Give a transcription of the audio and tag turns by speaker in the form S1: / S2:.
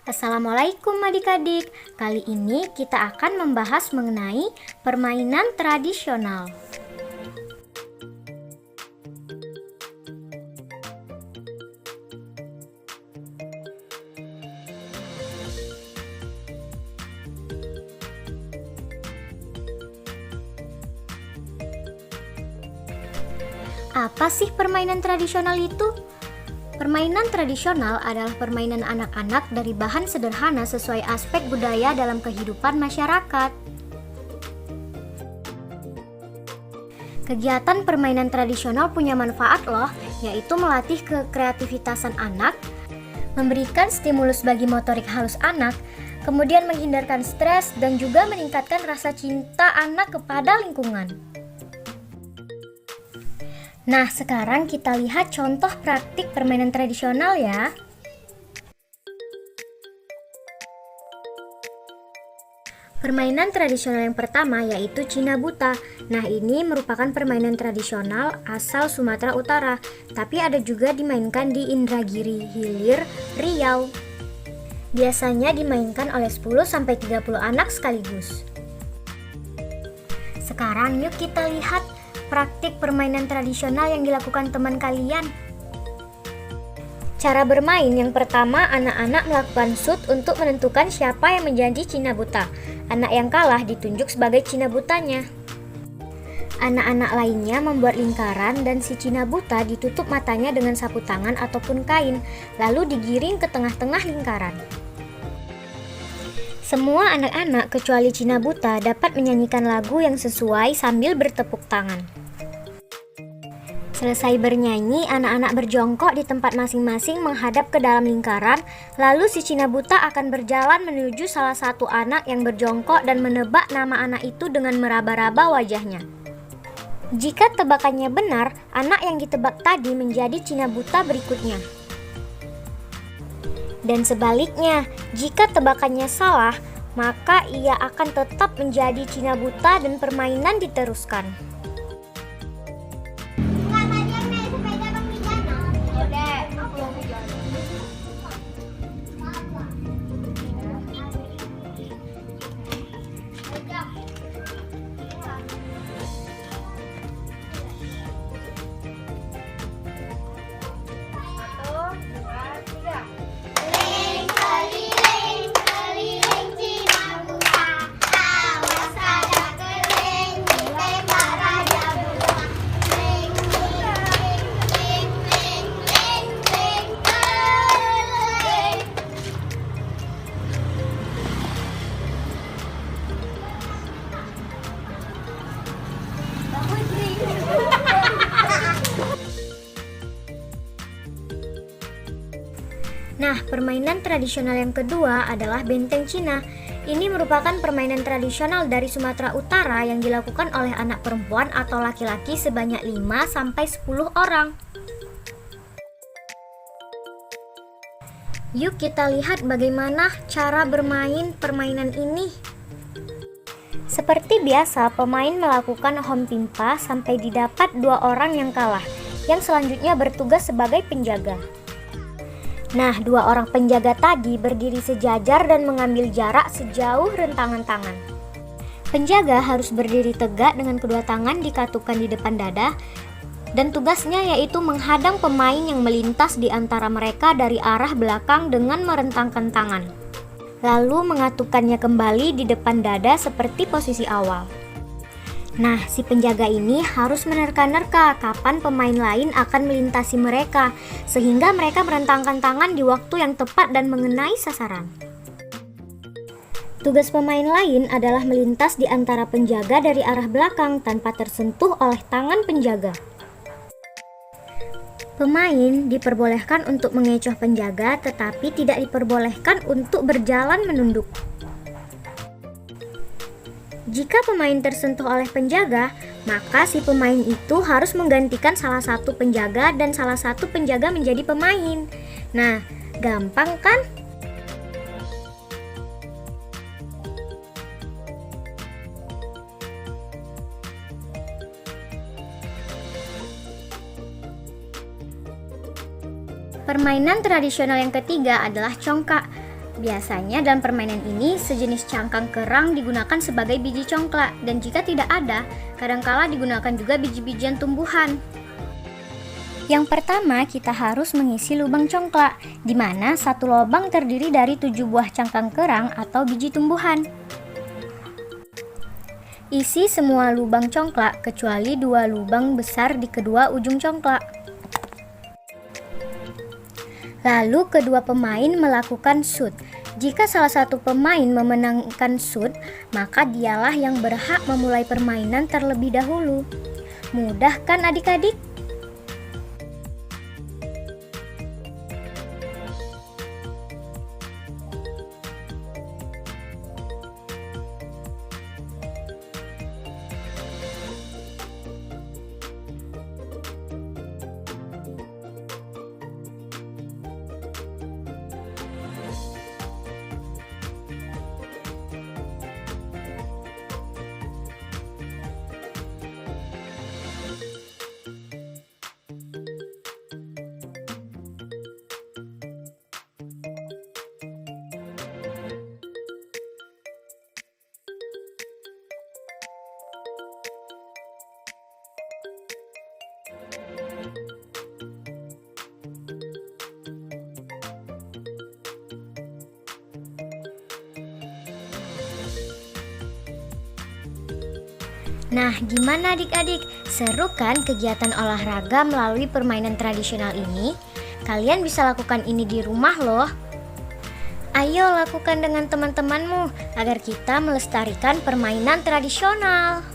S1: Assalamualaikum adik-adik. Kali ini kita akan membahas mengenai permainan tradisional. Apa sih permainan tradisional itu? Permainan tradisional adalah permainan anak-anak dari bahan sederhana sesuai aspek budaya dalam kehidupan masyarakat. Kegiatan permainan tradisional punya manfaat loh, yaitu melatih kekreativitasan anak, memberikan stimulus bagi motorik halus anak, kemudian menghindarkan stres dan juga meningkatkan rasa cinta anak kepada lingkungan. Nah, sekarang kita lihat contoh praktik permainan tradisional ya. Permainan tradisional yang pertama yaitu Cina Buta. Nah, ini merupakan permainan tradisional asal Sumatera Utara, tapi ada juga dimainkan di Indragiri Hilir, Riau. Biasanya dimainkan oleh 10-30 anak sekaligus. Sekarang yuk kita lihat praktik permainan tradisional yang dilakukan teman kalian. Cara bermain yang pertama, anak-anak melakukan shoot untuk menentukan siapa yang menjadi Cina Buta. Anak yang kalah ditunjuk sebagai Cina Butanya. Anak-anak lainnya membuat lingkaran dan si Cina Buta ditutup matanya dengan sapu tangan ataupun kain, lalu digiring ke tengah-tengah lingkaran. Semua anak-anak kecuali Cina Buta dapat menyanyikan lagu yang sesuai sambil bertepuk tangan. Selesai bernyanyi, anak-anak berjongkok di tempat masing-masing menghadap ke dalam lingkaran, lalu si Cina Buta akan berjalan menuju salah satu anak yang berjongkok dan menebak nama anak itu dengan meraba-raba wajahnya. Jika tebakannya benar, anak yang ditebak tadi menjadi Cina Buta berikutnya. Dan sebaliknya, jika tebakannya salah, maka ia akan tetap menjadi Cina Buta dan permainan diteruskan. Nah, permainan tradisional yang kedua adalah benteng Cina. Ini merupakan permainan tradisional dari Sumatera Utara yang dilakukan oleh anak perempuan atau laki-laki sebanyak 5-10 orang. Yuk kita lihat bagaimana cara bermain permainan ini. Seperti biasa, pemain melakukan home pimpa sampai didapat 2 orang yang kalah, yang selanjutnya bertugas sebagai penjaga. Nah, 2 orang penjaga tadi berdiri sejajar dan mengambil jarak sejauh rentangan tangan. Penjaga harus berdiri tegak dengan kedua tangan dikatukan di depan dada, dan tugasnya yaitu menghadang pemain yang melintas di antara mereka dari arah belakang dengan merentangkan tangan, lalu mengatukannya kembali di depan dada seperti posisi awal. Nah, si penjaga ini harus menerka-nerka kapan pemain lain akan melintasi mereka, sehingga mereka merentangkan tangan di waktu yang tepat dan mengenai sasaran. Tugas pemain lain adalah melintas di antara penjaga dari arah belakang tanpa tersentuh oleh tangan penjaga. Pemain diperbolehkan untuk mengecoh penjaga, tetapi tidak diperbolehkan untuk berjalan menunduk. Jika pemain tersentuh oleh penjaga, maka si pemain itu harus menggantikan salah satu penjaga dan salah satu penjaga menjadi pemain. Nah, gampang kan? Permainan tradisional yang ketiga adalah congkak. Biasanya dalam permainan ini sejenis cangkang kerang digunakan sebagai biji congklak, dan jika tidak ada, kadangkala digunakan juga biji-bijian tumbuhan. Yang pertama, kita harus mengisi lubang congklak, di mana satu lubang terdiri dari 7 buah cangkang kerang atau biji tumbuhan. Isi semua lubang congklak kecuali 2 lubang besar di kedua ujung congklak. Lalu kedua pemain melakukan shoot. Jika salah satu pemain memenangkan shoot, maka dialah yang berhak memulai permainan terlebih dahulu. Mudah kan adik-adik? Nah, gimana adik-adik? Seru kan kegiatan olahraga melalui permainan tradisional ini? Kalian bisa lakukan ini di rumah loh. Ayo lakukan dengan teman-temanmu agar kita melestarikan permainan tradisional.